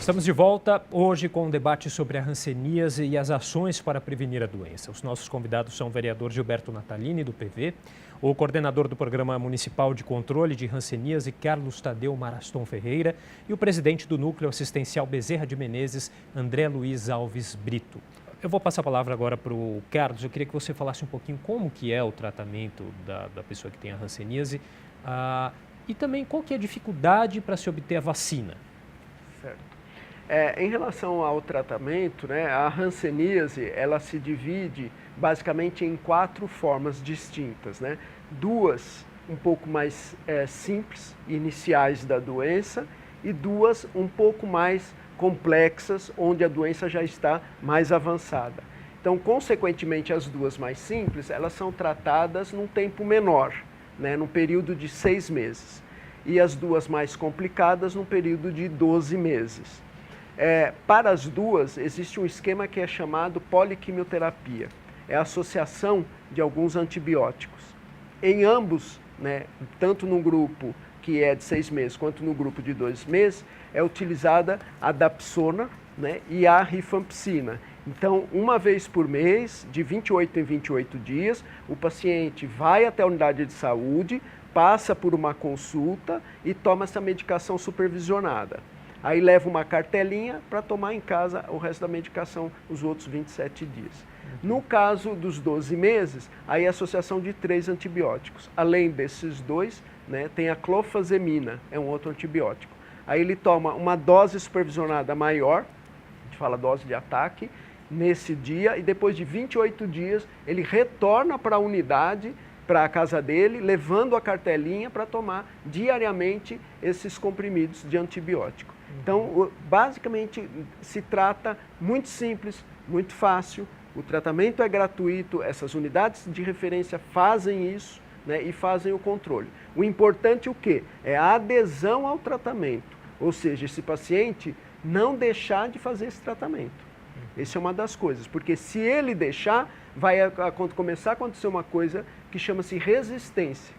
Estamos de volta hoje com um debate sobre a hanseníase e as ações para prevenir a doença. Os nossos convidados são o vereador Gilberto Natalini, do PV, o coordenador do Programa Municipal de Controle de Hanseníase, Carlos Tadeu Maraston Ferreira, e o presidente do Núcleo Assistencial Bezerra de Menezes, André Luiz Alves Brito. Eu vou passar a palavra agora para o Carlos. Eu queria que você falasse um pouquinho como que é o tratamento da pessoa que tem a hanseníase e também qual que é a dificuldade para se obter a vacina. Certo. Em relação ao tratamento, né, a hanseníase ela se divide basicamente em 4 formas distintas, né? 2 um pouco mais simples, iniciais da doença, e 2 um pouco mais complexas, onde a doença já está mais avançada. Então, consequentemente, as 2 mais simples, elas são tratadas num tempo menor, né, num período de 6 meses. E as 2 mais complicadas num período de 12 meses. Para as 2, existe um esquema que é chamado poliquimioterapia. É a associação de alguns antibióticos. Em ambos, né, tanto no grupo que é de 6 meses, quanto no grupo de 2 meses, é utilizada a dapsona, né, e a rifampicina. Então, uma vez por mês, de 28 em 28 dias, o paciente vai até a unidade de saúde, passa por uma consulta e toma essa medicação supervisionada. Aí leva uma cartelinha para tomar em casa o resto da medicação, os outros 27 dias. No caso dos 12 meses, aí a associação de 3 antibióticos. Além desses 2, né, tem a clofazemina, é um outro antibiótico. Aí ele toma uma dose supervisionada maior, a gente fala dose de ataque, nesse dia, e depois de 28 dias ele retorna para a unidade, para a casa dele, levando a cartelinha para tomar diariamente esses comprimidos de antibiótico. Então, basicamente, se trata muito simples, muito fácil, o tratamento é gratuito, essas unidades de referência fazem isso, né, e fazem o controle. O importante o quê? É a adesão ao tratamento, ou seja, esse paciente não deixar de fazer esse tratamento. Essa é uma das coisas, porque se ele deixar, vai começar a acontecer uma coisa que chama-se resistência.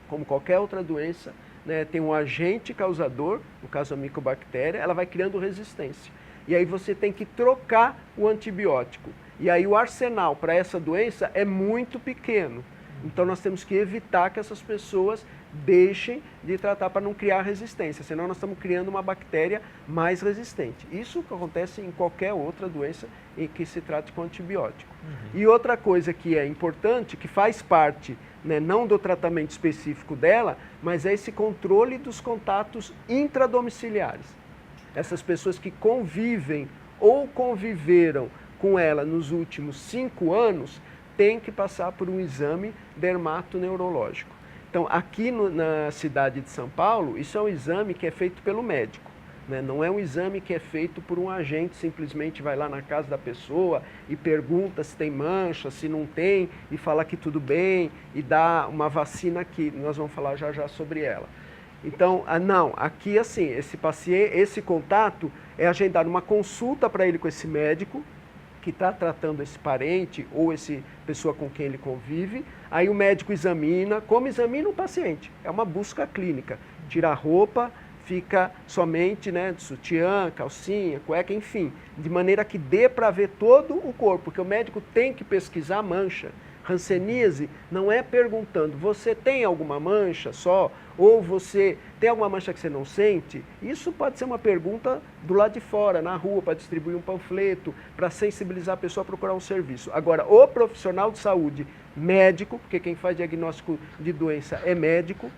Como qualquer outra doença, né, tem um agente causador, no caso a micobactéria, ela vai criando resistência. E aí você tem que trocar o antibiótico. E aí o arsenal para essa doença é muito pequeno. Então nós temos que evitar que essas pessoas deixem de tratar para não criar resistência, senão nós estamos criando uma bactéria mais resistente. Isso acontece em qualquer outra doença em que se trate com antibiótico. E outra coisa que é importante, que faz parte, né, não do tratamento específico dela, mas é esse controle dos contatos intradomiciliares. Essas pessoas que convivem ou conviveram com ela nos últimos 5 anos, têm que passar por um exame dermatoneurológico. Então, aqui na cidade de São Paulo, isso é um exame que é feito pelo médico, né? Não é um exame que é feito por um agente, simplesmente vai lá na casa da pessoa e pergunta se tem mancha, se não tem, e fala que tudo bem, e dá uma vacina que nós vamos falar já já sobre ela. Então, não, aqui assim, esse paciente, esse contato é agendar uma consulta para ele com esse médico, que está tratando esse parente ou essa pessoa com quem ele convive, aí o médico examina, como examina o paciente, é uma busca clínica, tira a roupa, fica somente, né, de sutiã, calcinha, cueca, enfim, de maneira que dê para ver todo o corpo, porque o médico tem que pesquisar a mancha. Hanseníase não é perguntando, você tem alguma mancha só? Ou você tem alguma mancha que você não sente? Isso pode ser uma pergunta do lado de fora, na rua, para distribuir um panfleto, para sensibilizar a pessoa a procurar um serviço. Agora, o profissional de saúde, médico, porque quem faz diagnóstico de doença é médico,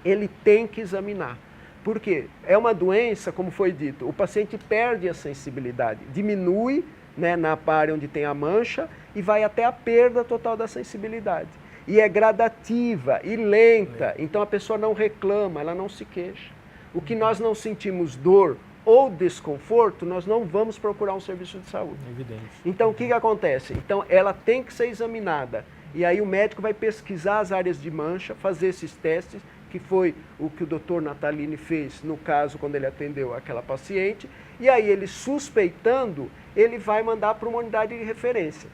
ele tem que examinar. Por quê? É uma doença, como foi dito, o paciente perde a sensibilidade, diminui, né, na área onde tem a mancha e vai até a perda total da sensibilidade. E é gradativa e lenta, então a pessoa não reclama, ela não se queixa. O que nós não sentimos dor ou desconforto, nós não vamos procurar um serviço de saúde. Evidente. Então o que acontece? Então ela tem que ser examinada e aí o médico vai pesquisar as áreas de mancha, fazer esses testes, que foi o que o Dr. Natalini fez no caso quando ele atendeu aquela paciente, e aí ele suspeitando, ele vai mandar para uma unidade de referência.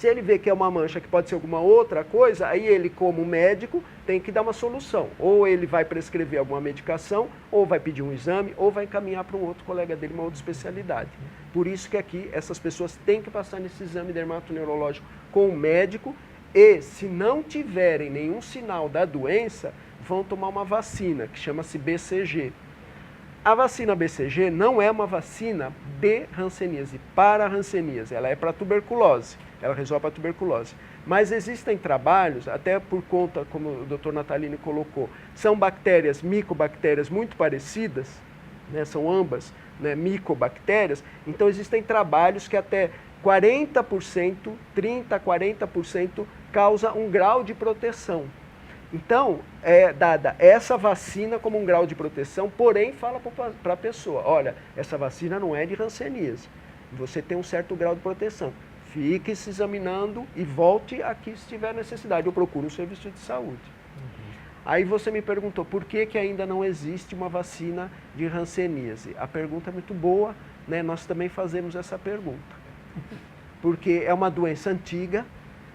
Se ele vê que é uma mancha que pode ser alguma outra coisa, aí ele, como médico, tem que dar uma solução. Ou ele vai prescrever alguma medicação, ou vai pedir um exame, ou vai encaminhar para um outro colega dele, uma outra especialidade. Por isso que aqui essas pessoas têm que passar nesse exame dermatoneurológico com o médico e, se não tiverem nenhum sinal da doença, vão tomar uma vacina, que chama-se BCG. A vacina BCG não é uma vacina de hanseníase, para hanseníase, ela é para tuberculose, ela resolve a tuberculose. Mas existem trabalhos, até por conta, como o Dr. Natalini colocou, são bactérias, micobactérias muito parecidas, né, são ambas, né, micobactérias, então existem trabalhos que até 40%, 30% a 40% causa um grau de proteção. Então, é dada essa vacina como um grau de proteção, porém fala para a pessoa, olha, essa vacina não é de hanseníase, você tem um certo grau de proteção. Fique se examinando e volte aqui se tiver necessidade, ou procure um serviço de saúde. Aí você me perguntou, por que ainda não existe uma vacina de hanseníase? A pergunta é muito boa, né? Nós também fazemos essa pergunta. Porque é uma doença antiga,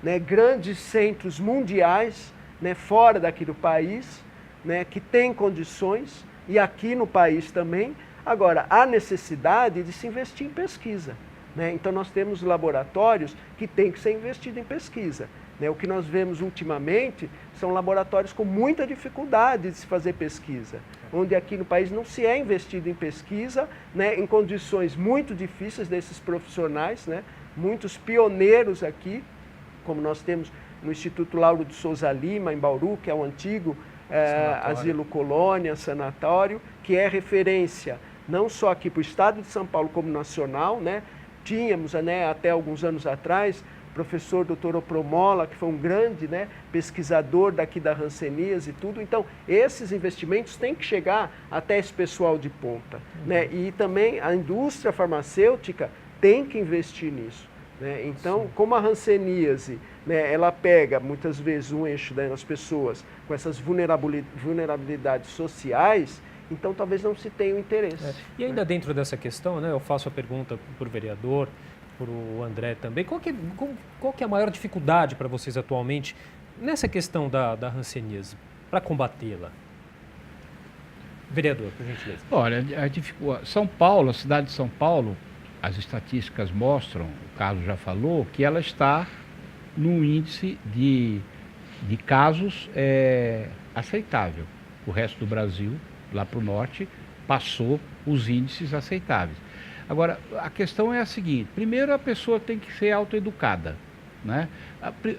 né? Grandes centros mundiais, né? Fora daqui do país, né? Que tem condições, e aqui no país também. Agora, há necessidade de se investir em pesquisa. Né? Então, nós temos laboratórios que têm que ser investido em pesquisa. Né? O que nós vemos ultimamente são laboratórios com muita dificuldade de se fazer pesquisa, onde aqui no país não se é investido em pesquisa, né? Em condições muito difíceis desses profissionais, né? Muitos pioneiros aqui, como nós temos no Instituto Lauro de Souza Lima, em Bauru, que é o antigo asilo colônia, sanatório, que é referência não só aqui para o estado de São Paulo como nacional, né? Tínhamos, né, até alguns anos atrás, o professor Dr. Opromola, que foi um grande, né, pesquisador daqui da hanseníase e tudo. Então, esses investimentos têm que chegar até esse pessoal de ponta. Né? E também a indústria farmacêutica tem que investir nisso. Né? Então, como a hanseníase, né, ela pega muitas vezes um eixo, né, nas pessoas com essas vulnerabilidades sociais, então talvez não se tenha o interesse. E ainda dentro dessa questão, né, eu faço a pergunta para o vereador, para o André também, qual que é a maior dificuldade para vocês atualmente nessa questão da hanseníase, para combatê-la? Vereador, por gentileza. Olha, São Paulo, a cidade de São Paulo, as estatísticas mostram, o Carlos já falou, que ela está no índice de casos aceitável. O resto do Brasil, lá para o norte, passou os índices aceitáveis. Agora, a questão é a seguinte, primeiro a pessoa tem que ser autoeducada, né?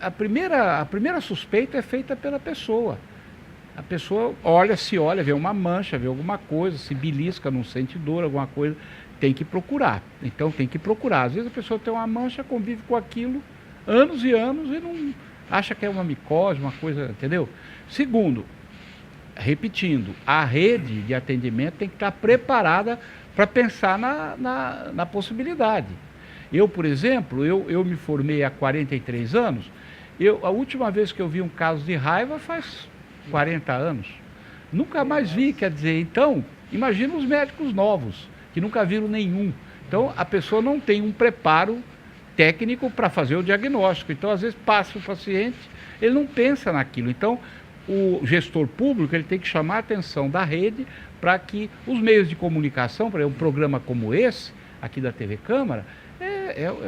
A primeira suspeita é feita pela pessoa. A pessoa olha, vê uma mancha, vê alguma coisa, se belisca, não sente dor, alguma coisa, tem que procurar. Então tem que procurar. Às vezes a pessoa tem uma mancha, convive com aquilo anos e anos e não acha que é uma micose, uma coisa, entendeu? Segundo, repetindo, a rede de atendimento tem que estar preparada para pensar na possibilidade. Eu, por exemplo, eu me formei há 43 anos, a última vez que eu vi um caso de raiva faz 40 anos. Nunca mais vi, quer dizer, então, imagina os médicos novos, que nunca viram nenhum. Então, a pessoa não tem um preparo técnico para fazer o diagnóstico. Então, às vezes, passa o paciente, ele não pensa naquilo. Então, o gestor público ele tem que chamar a atenção da rede para que os meios de comunicação, por exemplo, um programa como esse, aqui da TV Câmara,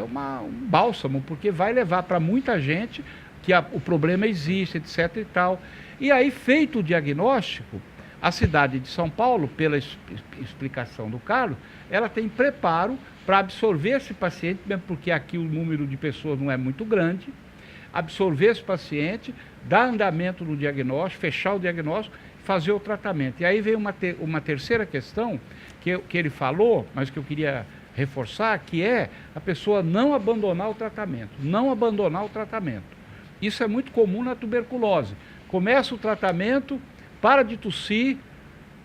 um bálsamo, porque vai levar para muita gente que o problema existe, etc. e tal. E aí, feito o diagnóstico, a cidade de São Paulo, pela explicação do Carlos, ela tem preparo para absorver esse paciente, mesmo porque aqui o número de pessoas não é muito grande, absorver esse paciente, dar andamento no diagnóstico, fechar o diagnóstico, fazer o tratamento. E aí vem uma terceira questão que ele falou, mas que eu queria reforçar, que é a pessoa não abandonar o tratamento. Não abandonar o tratamento. Isso é muito comum na tuberculose. Começa o tratamento, para de tossir,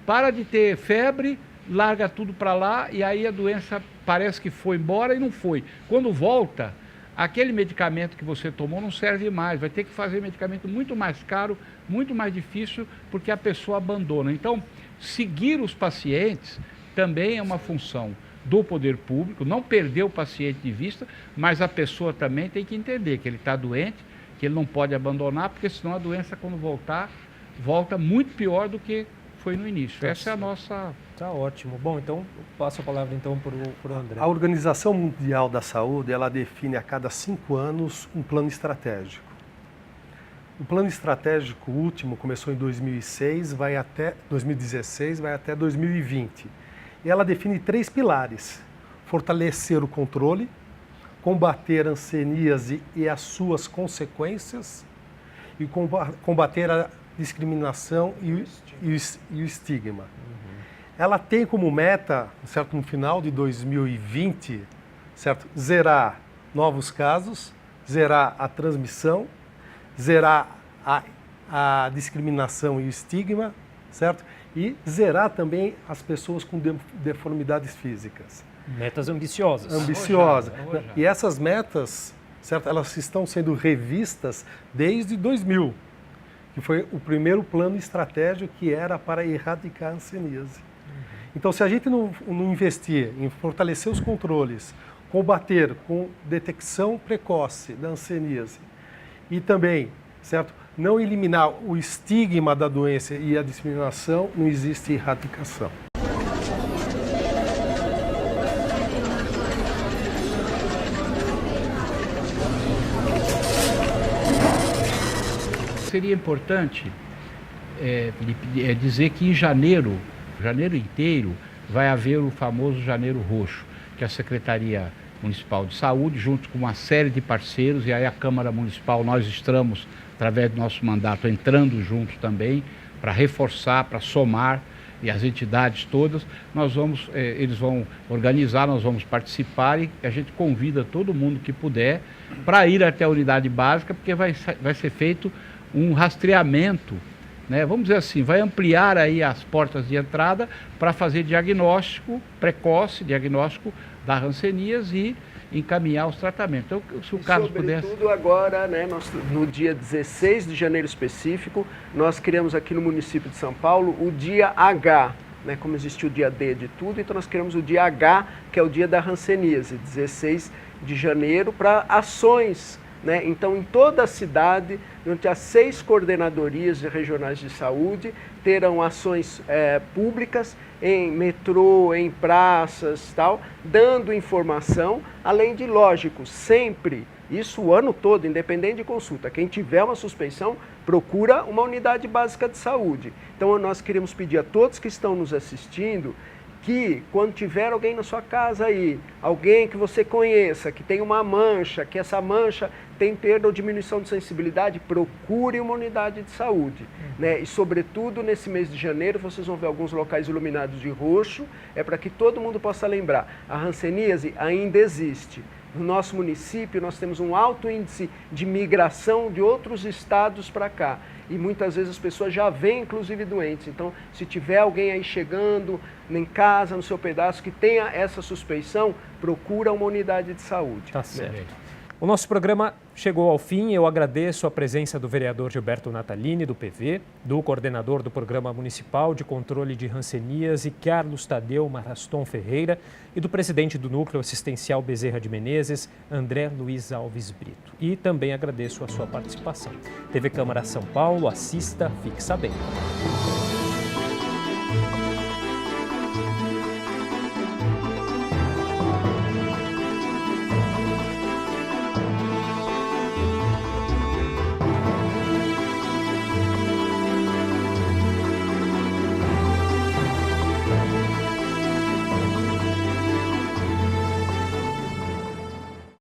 para de ter febre, larga tudo para lá e aí a doença parece que foi embora e não foi. Quando volta, aquele medicamento que você tomou não serve mais, vai ter que fazer medicamento muito mais caro, muito mais difícil, porque a pessoa abandona. Então, seguir os pacientes também é uma função do poder público, não perder o paciente de vista, mas a pessoa também tem que entender que ele está doente, que ele não pode abandonar, porque senão a doença, quando voltar, volta muito pior do que foi no início. Tá Essa certo. é a nossa... Tá ótimo. Bom, então eu passo a palavra então para o André. A Organização Mundial da Saúde, ela define a cada 5 anos um plano estratégico. O plano estratégico último começou em 2016, vai até 2020. E ela define 3 pilares: fortalecer o controle, combater a hanseníase e as suas consequências e combater a discriminação e o estigma. Ela tem como meta, certo, no final de 2020, certo, zerar novos casos, zerar a transmissão, zerar a discriminação e o estigma, certo? E zerar também as pessoas com deformidades físicas. Metas ambiciosas. Ambiciosas. Arrojada. E essas metas, certo, elas estão sendo revistas desde 2000, que foi o primeiro plano estratégico que era para erradicar a hanseníase. Então, se a gente não investir em fortalecer os controles, combater com detecção precoce da hanseníase e também, certo, não eliminar o estigma da doença e a discriminação, não existe erradicação. Seria importante dizer que em janeiro inteiro, vai haver o famoso Janeiro Roxo, que a Secretaria Municipal de Saúde, junto com uma série de parceiros, e aí a Câmara Municipal, nós estamos, através do nosso mandato, entrando juntos também, para reforçar, para somar, e as entidades todas, eles vão organizar, nós vamos participar e a gente convida todo mundo que puder para ir até a unidade básica, porque vai ser feito um rastreamento, né? Vamos dizer assim, vai ampliar aí as portas de entrada para fazer diagnóstico precoce, diagnóstico da hanseníase e encaminhar os tratamentos. Então, se o Carlos pudesse... Sobretudo agora, né, no dia 16 de janeiro específico, nós criamos aqui no município de São Paulo o dia H, né, como existe o dia D de tudo, então nós criamos o dia H, que é o dia da hanseníase, 16 de janeiro, para ações, né? Então, em toda a cidade, durante as 6 coordenadorias regionais de saúde, terão ações públicas em metrô, em praças, tal, dando informação, além de, lógico, sempre, isso o ano todo, independente de consulta, quem tiver uma suspeição, procura uma unidade básica de saúde. Então, nós queremos pedir a todos que estão nos assistindo que quando tiver alguém na sua casa aí, alguém que você conheça, que tem uma mancha, que essa mancha tem perda ou diminuição de sensibilidade, procure uma unidade de saúde. Né? E, sobretudo, nesse mês de janeiro, vocês vão ver alguns locais iluminados de roxo, é para que todo mundo possa lembrar, a hanseníase ainda existe. No nosso município, nós temos um alto índice de migração de outros estados para cá. E muitas vezes as pessoas já vêm, inclusive, doentes. Então, se tiver alguém aí chegando em casa, no seu pedaço, que tenha essa suspeição, procura uma unidade de saúde. Tá certo. O nosso programa chegou ao fim. Eu agradeço a presença do vereador Gilberto Natalini, do PV, do coordenador do Programa Municipal de Controle de Hanseníase, Carlos Tadeu Maraston Ferreira, e do presidente do Núcleo Assistencial Bezerra de Menezes, André Luiz Alves Brito. E também agradeço a sua participação. TV Câmara São Paulo, assista, fique sabendo.